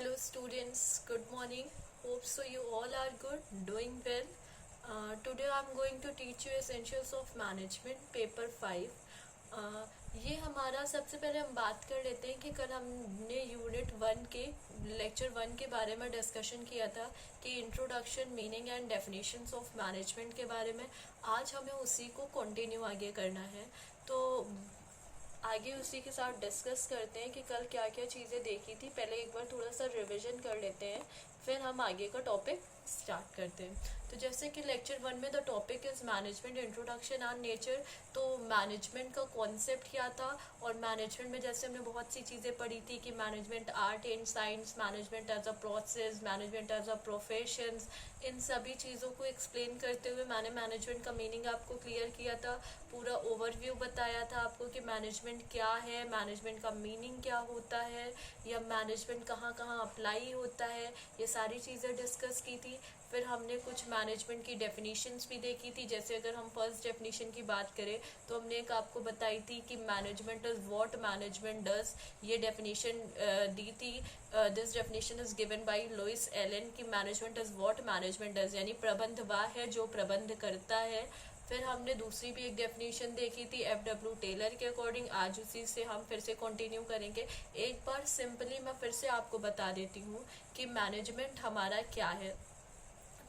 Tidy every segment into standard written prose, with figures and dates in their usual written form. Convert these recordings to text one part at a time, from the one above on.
Hello students, good morning. Hope so you all are good, doing well. Today I'm going to teach you Essentials of Management Paper 5. ये हमारा सबसे पहले हम बात कर लेते हैं कि कल हमने यूनिट 1 के लेक्चर 1 के बारे में डिस्कशन किया था कि introduction, meaning and definitions of management के बारे में। आज हमें उसी को कंटिन्यू आगे करना है, तो आगे उसी के साथ डिस्कस करते हैं कि कल क्या क्या चीज़ें देखी थी। पहले एक बार थोड़ा सा रिवीजन कर लेते हैं, फिर हम आगे का टॉपिक स्टार्ट करते हैं। तो जैसे कि लेक्चर 1 में the topic is management introduction and nature. तो मैनेजमेंट का कॉन्सेप्ट क्या था, और मैनेजमेंट में जैसे हमने बहुत सी चीज़ें पढ़ी थी कि management art and science, management as a process, management as a professions, इन सभी चीज़ों को एक्सप्लेन करते हुए मैंने मैनेजमेंट का मीनिंग आपको क्लियर किया था। पूरा ओवरव्यू बताया था आपको कि मैनेजमेंट क्या है, मैनेजमेंट का मीनिंग क्या होता है, या मैनेजमेंट कहाँ कहाँ अप्लाई होता है, ये सारी चीज़ें डिस्कस की थी। फिर हमने कुछ मैनेजमेंट की डेफिनेशंस भी देखी थी। जैसे अगर हम फर्स्ट डेफिनेशन की बात करें तो हमने एक आपको बताई थी कि management is what management does. ये डेफिनेशन दी थी। This definition is given by Louis Allen कि management is what management does, यानी प्रबंध वह है जो प्रबंध करता है। फिर हमने दूसरी भी एक डेफिनेशन देखी थी एफ.डब्ल्यू. टेलर के अकॉर्डिंग। आज उसी से हम फिर से कंटिन्यू करेंगे। एक बार सिंपली मैं फिर से आपको बता देती हूँ कि मैनेजमेंट हमारा क्या है।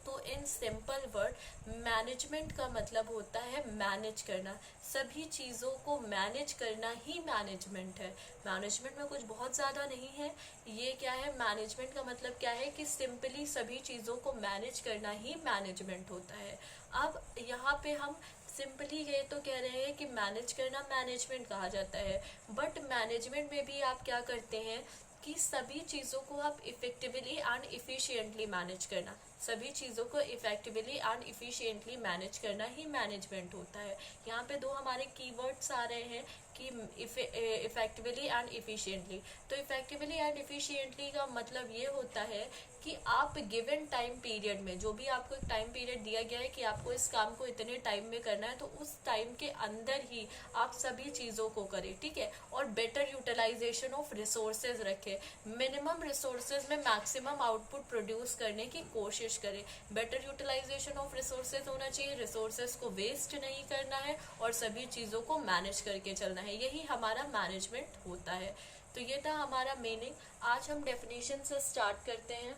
तो इन सिंपल वर्ड मैनेजमेंट का मतलब होता है मैनेज करना। सभी चीज़ों को मैनेज करना ही मैनेजमेंट है। मैनेजमेंट में कुछ बहुत ज़्यादा नहीं है। ये क्या है, मैनेजमेंट का मतलब क्या है कि सिंपली सभी चीज़ों को मैनेज करना ही मैनेजमेंट होता है। अब यहाँ पे हम सिंपली ये तो कह रहे हैं कि मैनेज करना मैनेजमेंट कहा जाता है, बट मैनेजमेंट में भी आप क्या करते हैं कि सभी चीज़ों को आप इफेक्टिवली एंड इफ़िशियंटली मैनेज करना। सभी चीज़ों को इफेक्टिवली एंड इफ़िशियंटली मैनेज करना ही मैनेजमेंट होता है। यहाँ पे दो हमारे कीवर्ड्स आ रहे हैं कि इफेक्टिवली एंड इफ़िशियंटली। तो इफेक्टिवली एंड इफ़िशियंटली का मतलब ये होता है कि आप गिवन टाइम पीरियड में, जो भी आपको एक टाइम पीरियड दिया गया है कि आपको इस काम को इतने टाइम में करना है, तो उस टाइम के अंदर ही आप सभी चीज़ों को करें, ठीक है। और बेटर यूटिलाइजेशन ऑफ रिसोर्सेज रखें। मिनिमम रिसोर्सेज में मैक्सिमम आउटपुट प्रोड्यूस करने की कोशिश करें। बेटर यूटिलाइजेशन ऑफ रिसोर्सेज होना चाहिए, रिसोर्सेज को वेस्ट नहीं करना है और सभी चीज़ों को मैनेज करके चलना है। यही हमारा मैनेजमेंट होता है। तो ये था हमारा मीनिंग। आज हम डेफिनेशन से स्टार्ट करते हैं,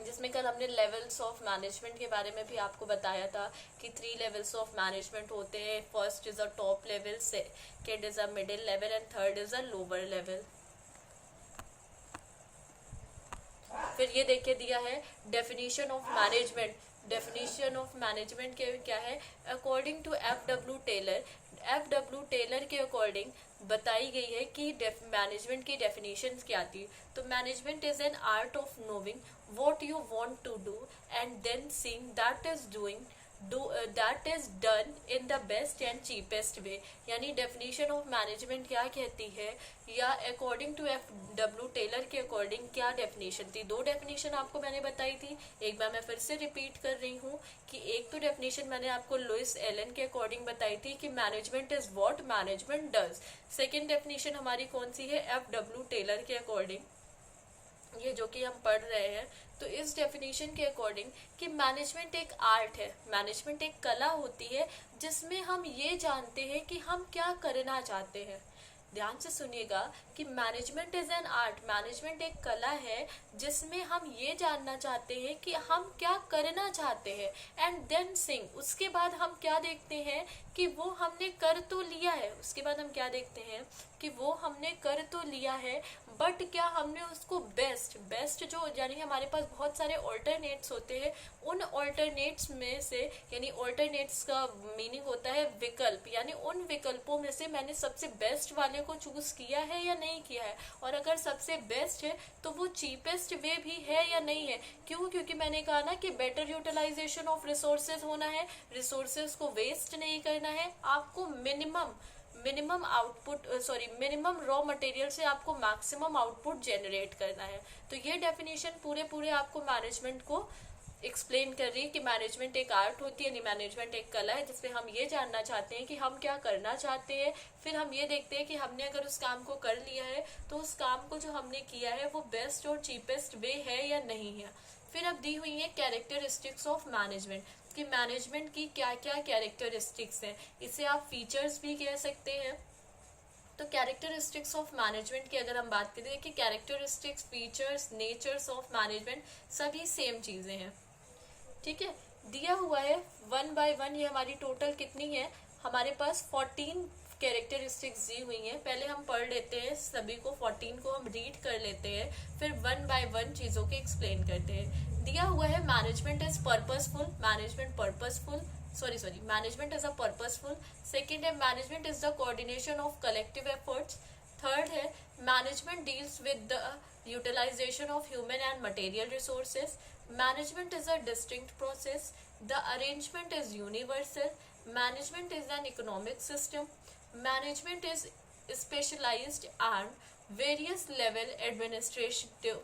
जिसमें कल हमने लेवल्स ऑफ मैनेजमेंट के बारे में भी आपको बताया था कि 3 लेवल्स ऑफ मैनेजमेंट होते हैं। First is a top level, second is a middle level and third is a lower level. फिर ये देखिए दिया है definition of management. Definition of management के क्या है, according to F W. Taylor. F W. Taylor के अकॉर्डिंग बताई गई है कि मैनेजमेंट की डेफिनेशन क्या थी। तो management is an art of knowing what you want to do and then seeing that is doing that is done in the best and cheapest way. यानी डेफिनेशन ऑफ मैनेजमेंट क्या कहती है, या according to F W. Taylor के according क्या definition थी। दो definition आपको मैंने बताई थी, एक बार मैं फिर से रिपीट कर रही हूँ कि एक तो डेफिनेशन मैंने आपको लुइस एलन के अकॉर्डिंग बताई थी कि management is what management does. Second definition हमारी कौन सी है, एफ.डब्ल्यू. टेलर के अकॉर्डिंग, ये जो कि हम पढ़ रहे हैं। तो इस डेफिनेशन के अकॉर्डिंग कि मैनेजमेंट एक आर्ट है, मैनेजमेंट एक कला होती है जिसमें हम ये जानते हैं कि हम क्या करना चाहते हैं। ध्यान से सुनिएगा कि management is an art, management एक कला है जिसमें हम ये जानना चाहते हैं कि हम क्या करना चाहते हैं। एंड देन सिंग, उसके बाद हम क्या देखते हैं कि वो हमने कर तो लिया है। उसके बाद हम क्या देखते हैं कि वो हमने कर तो लिया है, बट क्या हमने उसको बेस्ट जो, यानी हमारे पास बहुत सारे ऑल्टरनेट्स होते हैं, उन ऑल्टरनेट्स में से, यानी ऑल्टरनेट्स का मीनिंग होता है विकल्प, यानी उन विकल्पों में से मैंने सबसे बेस्ट वाले को चूज किया है या नहीं किया है। और अगर सबसे बेस्ट है तो वो चीपेस्ट वे भी है या नहीं है। क्यों, क्योंकि मैंने कहा ना कि बेटर यूटिलाइजेशन ऑफ रिसोर्सेज होना है, रिसोर्सेज को वेस्ट नहीं करना है, आपको minimum output minimum raw material से आपको मैक्सिमम आउटपुट जनरेट करना है। तो ये डेफिनेशन पूरे आपको मैनेजमेंट को एक्सप्लेन कर रही है कि मैनेजमेंट एक आर्ट होती है, यानी मैनेजमेंट एक कला है जिसमें हम ये जानना चाहते हैं कि हम क्या करना चाहते हैं, फिर हम ये देखते हैं कि हमने अगर उस काम को कर लिया है तो उस काम को जो हमने किया है वो बेस्ट और चीपेस्ट वे है या नहीं है। फिर अब दी हुई है कैरेक्टरिस्टिक्स ऑफ मैनेजमेंट, कि मैनेजमेंट की क्या क्या कैरेक्टरिस्टिक्स हैं, इसे आप फीचर्स भी कह सकते हैं। तो कैरेक्टरिस्टिक्स ऑफ मैनेजमेंट की अगर हम बात करें कि characteristics, features, natures of management सभी सेम चीज़ें हैं। ठीक है, दिया हुआ है 1 बाय 1, ये हमारी टोटल कितनी है, हमारे पास 14 कैरेक्टरिस्टिक्स दी हुई हैं। पहले हम पढ़ लेते हैं सभी को, 14 को हम रीड कर लेते हैं, फिर 1 बाय 1 चीज़ों के एक्सप्लेन करते हैं। दिया हुआ है management is purposeful, management purposeful, management is a purposeful. Second है management is the coordination of collective efforts. Third है management deals with the utilisation of human and material resources. Management is a distinct process. The arrangement is universal. Management is an economic system. Management is specialized and various level administrative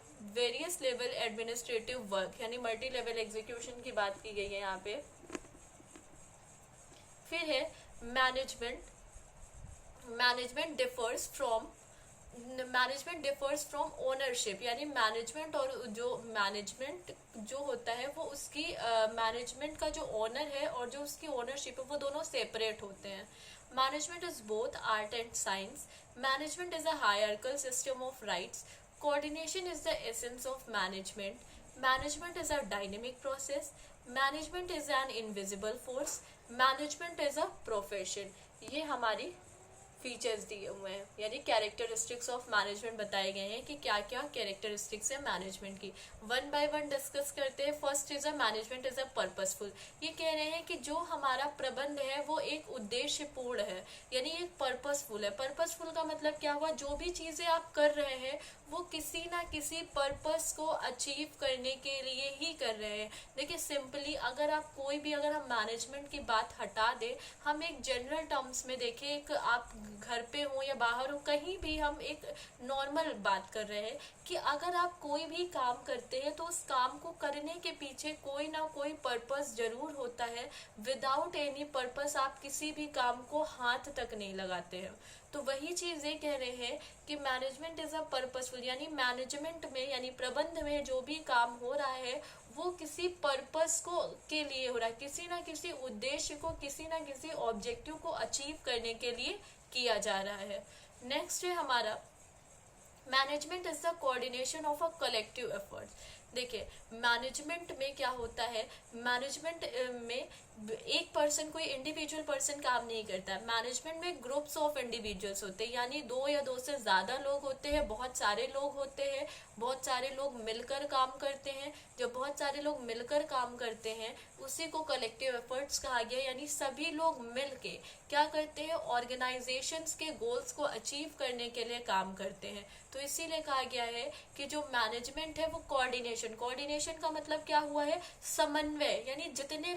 work, यानी multi level execution की बात की गई है यहाँ पे। फिर है मैनेजमेंट डिफर्स फ्रॉम ओनरशिप, यानी मैनेजमेंट और मैनेजमेंट जो होता है वो उसकी मैनेजमेंट का जो ओनर है और जो उसकी ओनरशिप है वो दोनों सेपरेट होते हैं। Management is both art and science. Management is a hierarchical system of rights. Coordination is the essence of management. Management is a dynamic process. Management is an invisible force. Management is a profession. ये हमारी features दिए हुए हैं, यानी characteristics of management बताए गए हैं कि क्या क्या कैरेक्टरिस्टिक्स है मैनेजमेंट की। 1 बाय 1 डिस्कस करते हैं। First is a management is a purposeful. ये कह रहे हैं कि जो हमारा प्रबंध है वो एक उद्देश्यपूर्ण है, यानी एक पर्पसफुल है। पर्पसफुल का मतलब क्या हुआ, जो भी चीजें आप कर रहे हैं वो किसी ना किसी पर्पस को अचीव करने के लिए ही कर रहे हैं। देखिए सिंपली अगर हम मैनेजमेंट की बात हटा दें, हम एक जनरल टर्म्स में देखें, एक आप घर पे हो या बाहर हो, कहीं भी हम एक नॉर्मल बात कर रहे हैं कि अगर आप कोई भी काम करते हैं तो उस काम को करने के पीछे कोई ना कोई पर्पस जरूर होता है। विदाउट एनी पर्पस आप किसी भी काम को हाथ तक नहीं लगाते हैं। तो वही चीज ये कह रहे हैं कि मैनेजमेंट इज अ पर्पसफुल, यानी मैनेजमेंट में यानी प्रबंध में जो भी काम हो रहा है वो किसी पर्पस को के लिए हो रहा है, किसी ना किसी उद्देश्य को, किसी ना किसी ऑब्जेक्टिव को अचीव करने के लिए किया जा रहा है। नेक्स्ट है हमारा management is the coordination of a collective efforts. देखिए मैनेजमेंट में क्या होता है, मैनेजमेंट में एक पर्सन, कोई इंडिविजुअल पर्सन काम नहीं करता है। मैनेजमेंट में ग्रुप्स ऑफ इंडिविजुअल्स होते हैं, यानी 2 या 2 से ज्यादा लोग होते हैं, बहुत सारे लोग होते हैं, बहुत सारे लोग मिलकर काम करते हैं। जब बहुत सारे लोग मिलकर काम करते हैं उसी को कलेक्टिव एफर्ट्स कहा गया, यानी सभी लोग मिलके क्या करते हैं, ऑर्गेनाइजेशंस के गोल्स को अचीव करने के लिए काम करते हैं। तो इसीलिए कहा गया है कि जो मैनेजमेंट है वो कोऑर्डिनेशन का मतलब क्या हुआ है, समन्वय, यानी जितने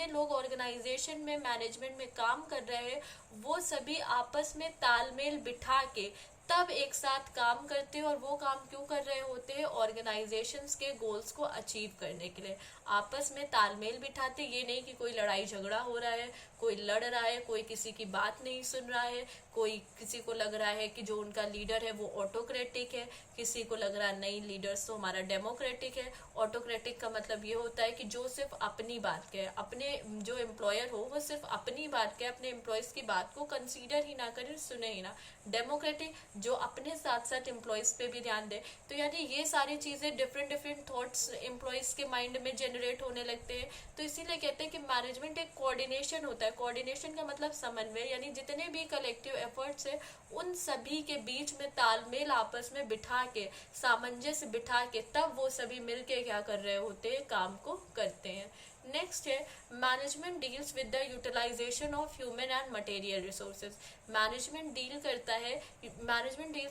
लोग ऑर्गेनाइजेशन में मैनेजमेंट में काम कर रहे हैं वो सभी आपस में तालमेल बिठा के तब एक साथ काम करते हैं। और वो काम क्यों कर रहे होते हैं, ऑर्गेनाइजेशंस के गोल्स को अचीव करने के लिए आपस में तालमेल बिठाते। ये नहीं कि कोई लड़ाई झगड़ा हो रहा है, कोई लड़ रहा है, कोई किसी की बात नहीं सुन रहा है, कोई किसी को लग रहा है कि जो उनका लीडर है वो ऑटोक्रेटिक है, किसी को लग रहा है नहीं लीडर्स तो हमारा डेमोक्रेटिक है। ऑटोक्रेटिक का मतलब ये होता है कि जो सिर्फ अपनी बात कहे, अपने जो एम्प्लॉयर हो वो सिर्फ अपनी बात कहे, अपने एम्प्लॉयज की बात को कंसीडर ही ना करे, सुने ही ना। डेमोक्रेटिक जो अपने साथ साथ एम्प्लॉयज पे भी ध्यान दे। तो यानी ये सारी चीजें डिफरेंट थॉट्स एम्प्लॉयज के माइंड में जनरेट होने लगते हैं। तो इसीलिए कहते हैं कि मैनेजमेंट एक कोऑर्डिनेशन होता है। कोऑर्डिनेशन का मतलब समन्वय, यानी जितने भी कलेक्टिव एफर्ट्स है उन सभी के बीच में तालमेल आपस में बिठा के, सामंजस्य बिठा के तब वो सभी मिलके क्या कर रहे होते हैं, काम को करते हैं। नेक्स्ट है management deals with the utilisation of human and material resources. Management deals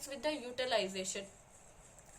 with the utilisation,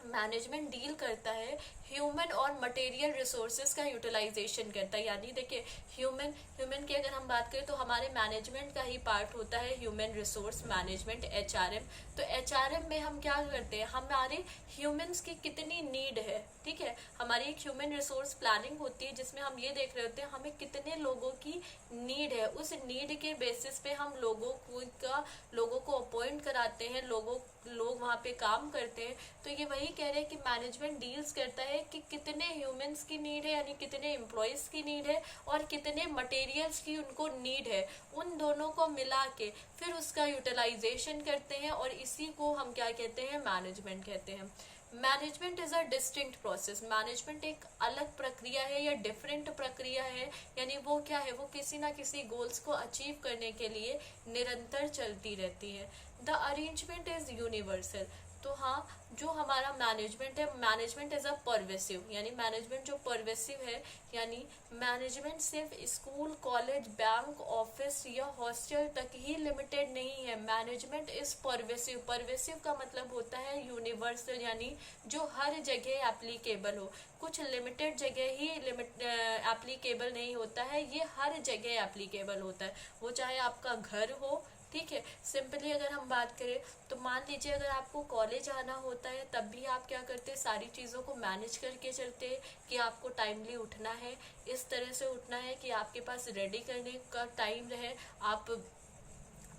management deal करता है ह्यूमन और मटेरियल रिसोर्सेज का यूटिलाइजेशन करता है। यानी देखिए ह्यूमन की अगर हम बात करें तो हमारे मैनेजमेंट का ही पार्ट होता है ह्यूमन रिसोर्स मैनेजमेंट, एचआरएम। तो एचआरएम में हम क्या करते हैं, हमारे ह्यूमंस की कितनी नीड है, ठीक है, हमारी एक ह्यूमन रिसोर्स प्लानिंग होती है जिसमें हम ये देख रहे होते हैं हमें कितने लोगों की नीड है। उस नीड के बेसिस पे हम लोगों को अपॉइंट कराते हैं, लोग वहाँ पे काम करते हैं। तो ये वही कह रहे हैं कि मैनेजमेंट डील्स करता है कि कितने ह्यूमंस की नीड है, यानी कितने एम्प्लॉयज की नीड है और कितने मटेरियल्स की उनको नीड है। उन दोनों को मिला के फिर उसका यूटिलाइजेशन करते हैं और इसी को हम क्या कहते हैं, मैनेजमेंट कहते हैं। Management is a distinct process. Management एक अलग प्रक्रिया है या डिफरेंट प्रक्रिया है, यानी वो क्या है, वो किसी ना किसी गोल्स को अचीव करने के लिए निरंतर चलती रहती है। The arrangement is universal. तो हाँ, जो हमारा मैनेजमेंट है, मैनेजमेंट इज अ परवेसिव, यानी मैनेजमेंट जो परवेसिव है, यानी मैनेजमेंट सिर्फ स्कूल, कॉलेज, बैंक, ऑफिस या हॉस्टल तक ही लिमिटेड नहीं है। Management is pervasive. परवेसिव का मतलब होता है यूनिवर्सल, यानी जो हर जगह एप्लीकेबल हो। कुछ लिमिटेड जगह ही एप्लीकेबल नहीं होता है, ये हर जगह एप्लीकेबल होता है। वो चाहे आपका घर हो, ठीक है। सिंपली अगर हम बात करें तो मान लीजिए अगर आपको कॉलेज आना होता है तब भी आप क्या करते हैं, सारी चीज़ों को मैनेज करके चलते हैं कि आपको टाइमली उठना है, इस तरह से उठना है कि आपके पास रेडी करने का टाइम रहे, आप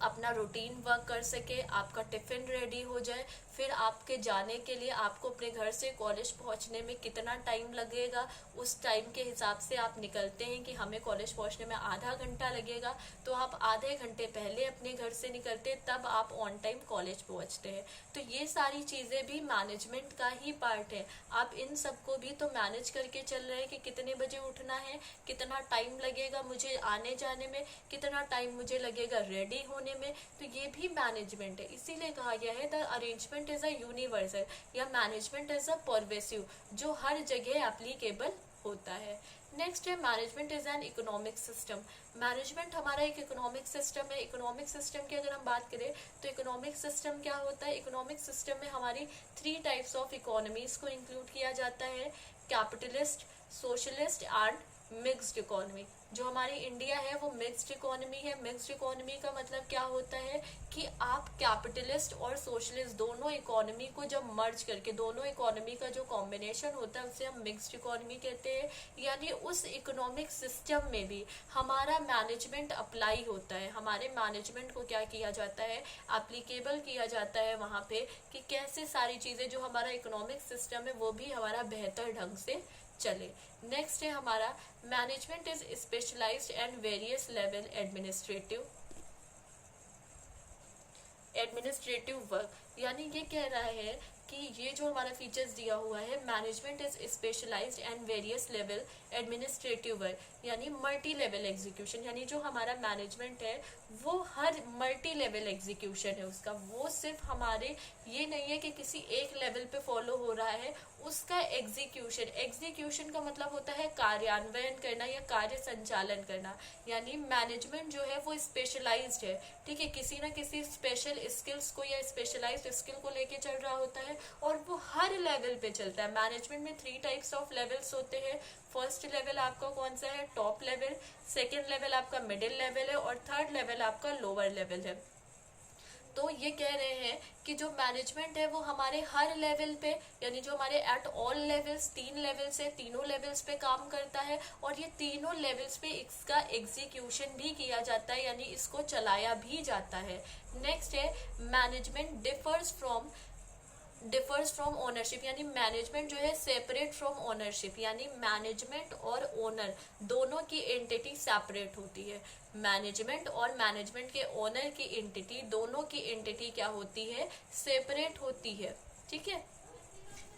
अपना रूटीन वर्क कर सके, आपका टिफ़िन रेडी हो जाए, फिर आपके जाने के लिए आपको अपने घर से कॉलेज पहुंचने में कितना टाइम लगेगा, उस टाइम के हिसाब से आप निकलते हैं कि हमें कॉलेज पहुंचने में आधा घंटा लगेगा, तो आप आधे घंटे पहले अपने घर से निकलते हैं, तब आप ऑन टाइम कॉलेज पहुंचते हैं। तो ये सारी चीज़ें भी मैनेजमेंट का ही पार्ट है। आप इन सबको भी तो मैनेज करके चल रहे हैं कि कितने बजे उठना है, कितना टाइम लगेगा मुझे आने जाने में, कितना टाइम मुझे लगेगा रेडी होने में। तो ये भी मैनेजमेंट है। इसीलिए कहा गया है the arrangement is a universal या मैनेजमेंट इज अ परवेसिव, जो हर जगह एप्लीकेबल होता है। नेक्स्ट है management is an economic system. Management हमारा एक इकोनॉमिक सिस्टम है। इकोनॉमिक सिस्टम की अगर हम बात करें तो इकोनॉमिक सिस्टम क्या होता है, इकोनॉमिक सिस्टम में हमारी 3 टाइप्स ऑफ इकोनॉमीज को इंक्लूड किया जाता है, capitalist, socialist and mixed economy. जो हमारी इंडिया है वो मिक्स्ड इकोनॉमी है। मिक्स्ड इकोनॉमी का मतलब क्या होता है कि आप कैपिटलिस्ट और सोशलिस्ट दोनों इकोनॉमी को जब मर्ज करके, दोनों इकोनॉमी का जो कॉम्बिनेशन होता है उसे हम मिक्स्ड इकोनॉमी कहते हैं। यानी उस इकोनॉमिक सिस्टम में भी हमारा मैनेजमेंट अप्लाई होता है। हमारे मैनेजमेंट को क्या किया जाता है, एप्लीकेबल किया जाता है वहाँ पे कि कैसे सारी चीज़ें जो हमारा इकोनॉमिक सिस्टम है वो भी हमारा बेहतर ढंग से चले। नेक्स्ट है हमारा management is specialised and various level administrative work. यानी ये कह रहा है कि ये जो हमारा फीचर्स दिया हुआ है, management is specialised and various level administrative work, यानी मल्टी लेवल एग्जीक्यूशन। यानी जो हमारा मैनेजमेंट है वो हर मल्टी लेवल एग्जीक्यूशन है उसका। वो सिर्फ हमारे ये नहीं है कि किसी एक लेवल पे फॉलो हो रहा है, उसका एग्जीक्यूशन का मतलब होता है कार्यान्वयन करना या कार्य संचालन करना। यानी मैनेजमेंट जो है वो स्पेशलाइज्ड है, ठीक है, किसी ना किसी स्पेशल स्किल्स को या स्पेशलाइज्ड स्किल को लेके चल रहा होता है और वो हर लेवल पे चलता है। मैनेजमेंट में 3 टाइप्स ऑफ लेवल्स होते हैं। फर्स्ट लेवल आपका कौन सा है, टॉप लेवल, सेकेंड लेवल आपका मिडिल लेवल है और थर्ड लेवल आपका लोअर लेवल है। तो ये कह रहे हैं कि जो मैनेजमेंट है वो हमारे हर लेवल पे, यानी जो हमारे एट ऑल लेवल्स, 3 लेवल्स है, तीनों लेवल्स पे काम करता है और ये तीनों लेवल्स पे इसका एग्जीक्यूशन भी किया जाता है, यानी इसको चलाया भी जाता है। नेक्स्ट है मैनेजमेंट डिफर्स फ्रॉम ओनरशिप। यानी मैनेजमेंट जो है सेपरेट फ्रॉम ओनरशिप, यानी मैनेजमेंट और ओनर दोनों की एंटिटी सेपरेट होती है। मैनेजमेंट और मैनेजमेंट के ओनर की एंटिटी, दोनों की एंटिटी क्या होती है, सेपरेट होती है, ठीक है।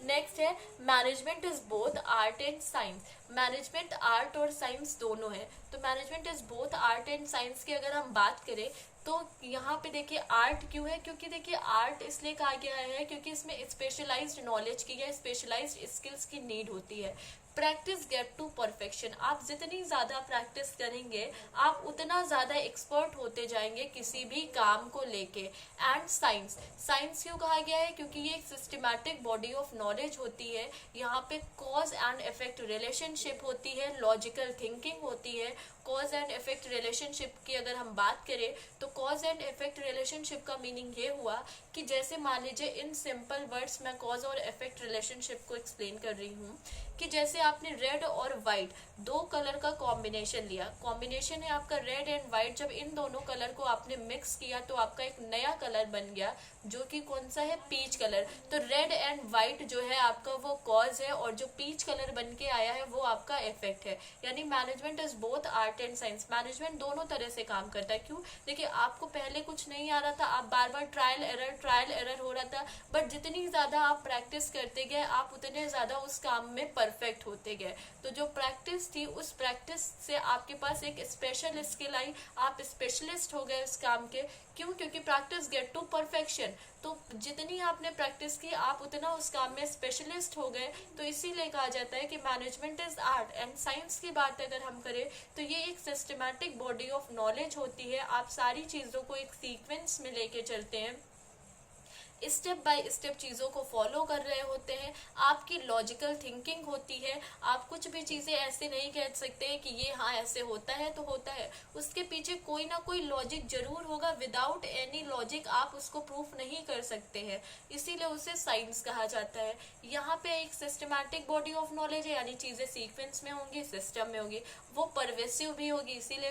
नेक्स्ट है management is both art and science. Management art और साइंस दोनों है। तो management is both art and science की अगर हम बात करें तो यहाँ पे देखिए आर्ट क्यों है, क्योंकि देखिए आर्ट इसलिए कहा गया है क्योंकि इसमें स्पेशलाइज्ड नॉलेज की या स्पेशलाइज्ड स्किल्स की नीड होती है। Practice get to perfection. आप जितनी ज्यादा प्रैक्टिस करेंगे आप उतना ज्यादा एक्सपर्ट होते जाएंगे किसी भी काम को लेके। एंड साइंस, साइंस क्यों कहा गया है? क्योंकि ये एक सिस्टमैटिक बॉडी ऑफ नॉलेज होती है। यहाँ पे कॉज एंड इफेक्ट रिलेशनशिप होती है, लॉजिकल थिंकिंग होती है। कॉज एंड इफेक्ट रिलेशनशिप की अगर हम बात करें तो कॉज एंड इफेक्ट रिलेशनशिप का मीनिंग ये हुआ कि जैसे मान लीजिए इन सिंपल वर्ड्स मैं कॉज और इफेक्ट रिलेशनशिप को एक्सप्लेन कर रही हूँ कि जैसे आपने रेड और वाइट दो कलर का कॉम्बिनेशन लिया, कॉम्बिनेशन है आपका रेड एंड वाइट, जब इन दोनों कलर को आपने मिक्स किया तो आपका एक नया कलर बन गया जो कि कौन सा है? Peach colour. तो रेड एंड वाइट जो है आपका वो कॉज है और जो पीच कलर बन के आया है वो आपका इफेक्ट है। यानी management is both art and science. Management दोनों तरह से काम करता है। क्यों? देखिए आपको पहले कुछ नहीं आ रहा था, आप बार बार ट्रायल एरर हो रहा था, बट जितनी ज्यादा आप प्रैक्टिस करते गए आप उतने ज्यादा उस काम में परफेक्ट होते गए। तो जो प्रैक्टिस थी उस प्रैक्टिस से आपके पास एक स्पेशल स्किल आई, आप स्पेशलिस्ट हो गए उस काम के। क्यों? क्योंकि प्रैक्टिस गेट टू परफेक्शन। तो जितनी आपने प्रैक्टिस की आप उतना उस काम में स्पेशलिस्ट हो गए। तो इसीलिए कहा जाता है कि management is art. And science की बात अगर हम करें तो ये एक सिस्टमैटिक बॉडी ऑफ नॉलेज होती है। आप सारी चीजों को एक सीक्वेंस में लेके चलते हैं, स्टेप बाय स्टेप चीज़ों को फॉलो कर रहे होते हैं, आपकी लॉजिकल थिंकिंग होती है। आप कुछ भी चीज़ें ऐसे नहीं कह सकते हैं कि ये हाँ ऐसे होता है तो होता है, उसके पीछे कोई ना कोई लॉजिक जरूर होगा। विदाउट एनी लॉजिक आप उसको प्रूफ नहीं कर सकते हैं, इसीलिए उसे साइंस कहा जाता है। यहाँ पे एक सिस्टमैटिक बॉडी ऑफ नॉलेज है, यानी चीज़ें सीक्वेंस में होंगी, सिस्टम में होगी, वो परवेसिव भी होगी, इसलिए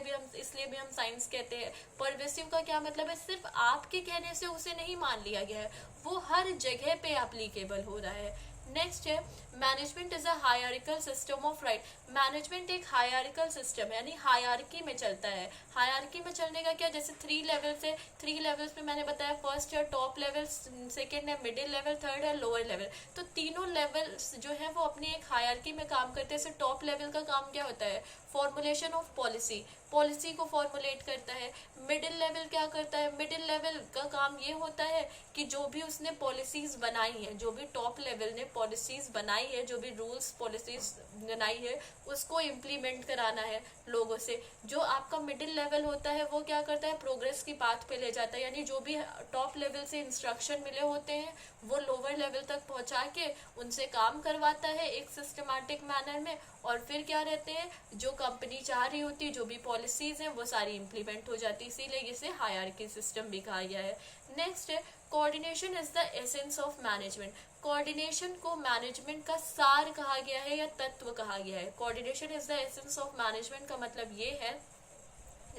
भी हम साइंस कहते हैं। परवेसिव का क्या मतलब है? सिर्फ आपके कहने से उसे नहीं मान लिया गया है, वो हर जगह पे एप्लीकेबल हो रहा है। नेक्स्ट है management is a hierarchical system of right. Management एक हायरार्किकल सिस्टम है, यानी हायरार्की में चलता है। हायरार्की में चलने का क्या? जैसे 3 लेवल्स है, 3 लेवल्स में मैंने बताया, फर्स्ट है टॉप लेवल, सेकंड है मिडिल लेवल, थर्ड है लोअर लेवल। तो तीनों लेवल्स जो है वो अपनी एक हायरार्की में काम करते हैं। टॉप लेवल का काम क्या होता है? फॉर्मुलेशन ऑफ पॉलिसी, पॉलिसी को फॉर्मुलेट करता है। मिडिल लेवल क्या करता है? मिडिल लेवल का काम ये होता है कि जो भी उसने पॉलिसीज बनाई है, जो भी टॉप लेवल ने पॉलिसीज बनाई है, जो भी रूल्स पॉलिसीज बनाई है उसको इम्प्लीमेंट कराना है लोगों से। जो आपका मिडिल लेवल होता है वो क्या करता है? प्रोग्रेस की पाथ पे ले जाता है, यानी जो भी टॉप लेवल से इंस्ट्रक्शन मिले होते हैं वो लोअर लेवल तक पहुंचा के उनसे काम करवाता है एक सिस्टमैटिक मैनर में। और फिर क्या रहते हैं, जो कंपनी चाह रही होती है, जो भी पॉलिसीज हैं वो सारी इम्प्लीमेंट हो जाती है, इसीलिए इसे हायरार्की सिस्टम भी कहा गया है। नेक्स्ट है coordination is the essence of management. Coordination को मैनेजमेंट का सार कहा गया है या तत्व कहा गया है। Coordination is the essence of management का मतलब ये है,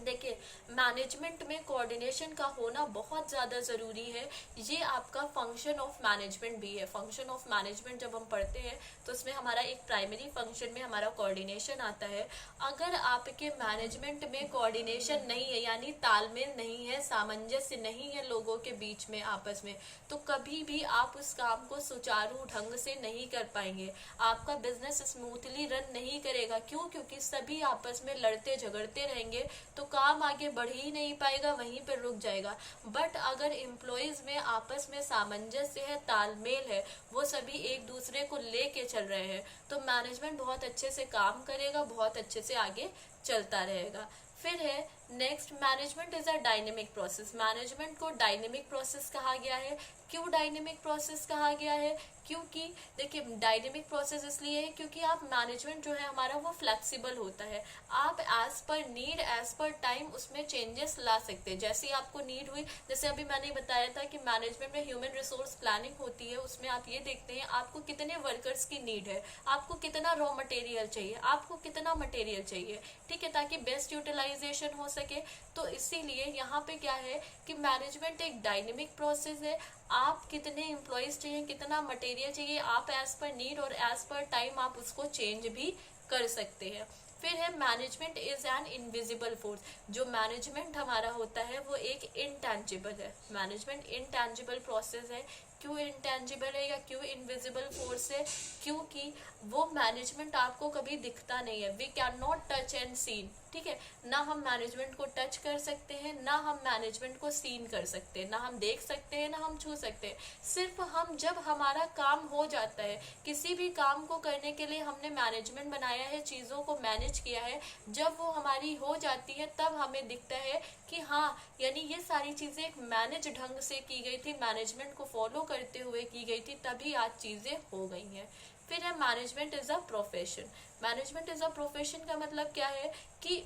देखिए मैनेजमेंट में कोऑर्डिनेशन का होना बहुत ज़्यादा ज़रूरी है। ये आपका फंक्शन ऑफ मैनेजमेंट भी है। फंक्शन ऑफ मैनेजमेंट जब हम पढ़ते हैं तो उसमें हमारा एक प्राइमरी फंक्शन में हमारा कोऑर्डिनेशन आता है। अगर आपके मैनेजमेंट में कोऑर्डिनेशन नहीं है, यानी तालमेल नहीं है, सामंजस्य नहीं है लोगों के बीच में आपस में, तो कभी भी आप उस काम को सुचारू ढंग से नहीं कर पाएंगे। आपका बिजनेस स्मूथली रन नहीं करेगा। क्यों? क्योंकि सभी आपस में लड़ते झगड़ते रहेंगे तो काम आगे बढ़ ही नहीं पाएगा, वहीं पर रुक जाएगा। बट अगर एम्प्लॉयज में आपस में सामंजस्य है, तालमेल है, वो सभी एक दूसरे को लेके चल रहे हैं, तो मैनेजमेंट बहुत अच्छे से काम करेगा, बहुत अच्छे से आगे चलता रहेगा। फिर है next, management is a dynamic process. Management को डायनेमिक प्रोसेस कहा गया है। क्यों डायनेमिक प्रोसेस कहा गया है? क्योंकि देखिए डायनेमिक प्रोसेस इसलिए है क्योंकि आप मैनेजमेंट जो है हमारा वो फ्लेक्सिबल होता है। आप as per need, as per time उसमें चेंजेस ला सकते हैं। जैसे आपको नीड हुई, जैसे अभी मैंने बताया था कि मैनेजमेंट में ह्यूमन रिसोर्स प्लानिंग होती है, उसमें आप ये देखते हैं आपको कितने वर्कर्स की नीड है, आपको कितना रॉ मटेरियल चाहिए, आपको कितना मटेरियल चाहिए, ठीक है, ताकि बेस्ट यूटिलाइजेशन हो सके। तो इसीलिए यहाँ पे क्या है कि मैनेजमेंट एक डायनेमिक प्रोसेस है। आप कितने एम्प्लॉयज चाहिए, कितना मटेरियल चाहिए, आप एज पर नीड और एज पर टाइम आप उसको चेंज भी कर सकते हैं। फिर है management is an invisible force. जो मैनेजमेंट हमारा होता है वो एक इनटैंजिबल है। मैनेजमेंट इनटैंजिबल प्रोसेस है। क्यों इनटैंजिबल है या क्यों इनविजिबल फोर्स है? क्योंकि वो मैनेजमेंट आपको कभी दिखता नहीं है। We can not touch and seen. ठीक है। ना हम मैनेजमेंट को टच कर सकते हैं, ना हम मैनेजमेंट को सीन कर सकते हैं, ना हम देख सकते हैं, ना हम छू सकते हैं। सिर्फ हम जब हमारा काम हो जाता है, किसी भी काम को करने के लिए हमने मैनेजमेंट बनाया है, चीज़ों को मैनेज किया है, जब वो हमारी हो जाती है तब हमें दिखता है कि हाँ, यानी ये सारी चीज़ें एक मैनेज ढंग से की गई थी, मैनेजमेंट को फॉलो करते हुए की गई थी, तभी आज चीज़ें हो गई हैं। फिर है management is a profession. Management is a profession का मतलब क्या है कि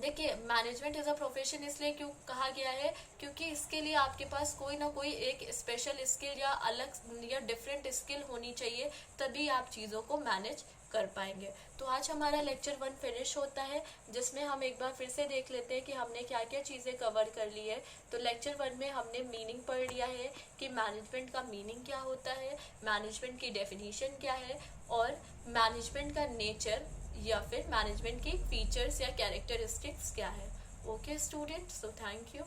देखिए, मैनेजमेंट एज अ प्रोफेशन इसलिए क्यों कहा गया है, क्योंकि इसके लिए आपके पास कोई ना कोई एक स्पेशल स्किल या अलग या डिफरेंट स्किल होनी चाहिए, तभी आप चीज़ों को मैनेज कर पाएंगे। तो आज हमारा लेक्चर 1 फिनिश होता है, जिसमें हम एक बार फिर से देख लेते हैं कि हमने क्या क्या चीज़ें कवर कर ली है। तो लेक्चर 1 में हमने मीनिंग पढ़ लिया है कि मैनेजमेंट का मीनिंग क्या होता है, मैनेजमेंट की डेफिनेशन क्या है, और मैनेजमेंट का नेचर या फिर मैनेजमेंट की फीचर्स या कैरेक्टरिस्टिक्स क्या है। Okay students, so thank you.